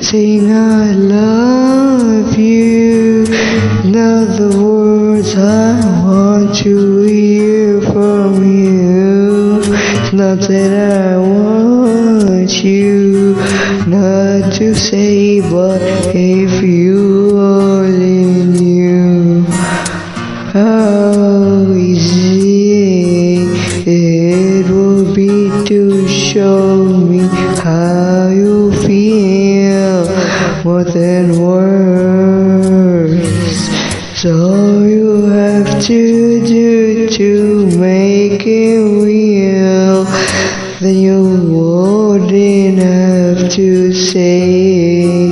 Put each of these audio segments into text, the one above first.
saying I love you. Now the words I want to hear from you. It's not that I want you not to say, but if you only knew how easy it would be to show me how you feel more than words. So all you have to do to make it real, then you wouldn't have to say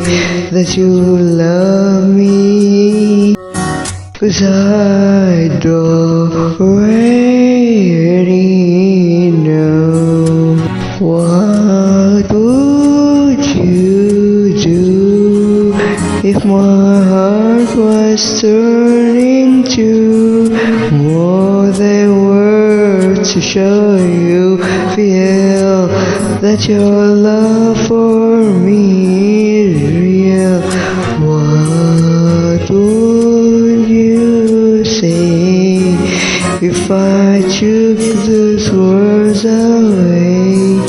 that you love me. 'Cause I already know. What would you do if my heart was turned into more than words to show you feel that your love for me is real? What would you say if I took those words away?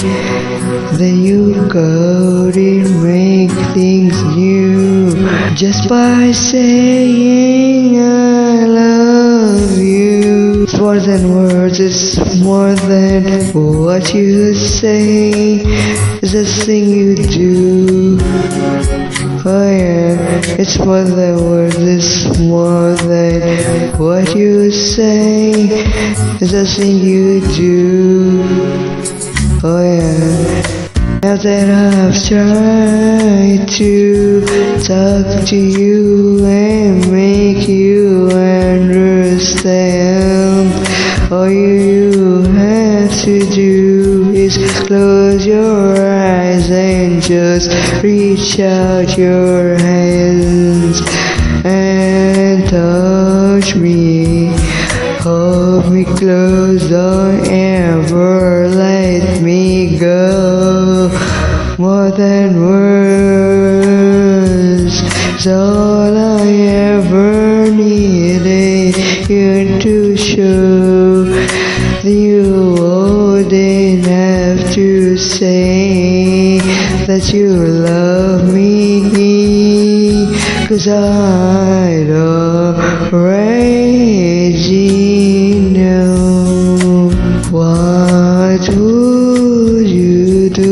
Then you couldn't make things new just by saying I love you. It's more than words, it's more than what you say. It's the thing you do. Oh yeah, it's more than words, it's more than what you say. It's the thing you do. Oh yeah. Now that I've tried to talk to you and make you understand, all you have to do is close your eyes and just reach out your hands and touch me. Hold me close, don't ever let me go. More than words, it's all I ever needed you to show. You wouldn't have to say that you love me, 'cause I'd already know. What would you do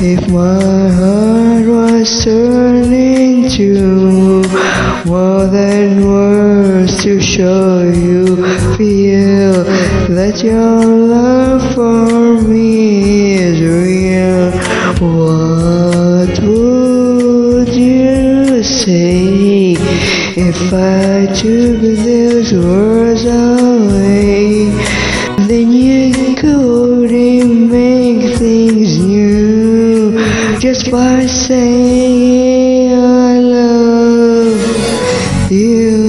if my heart was turned into more than words to show you feel that your love for me is real? What would you say if I took those words away? Then you couldn't make things new just by saying I love you.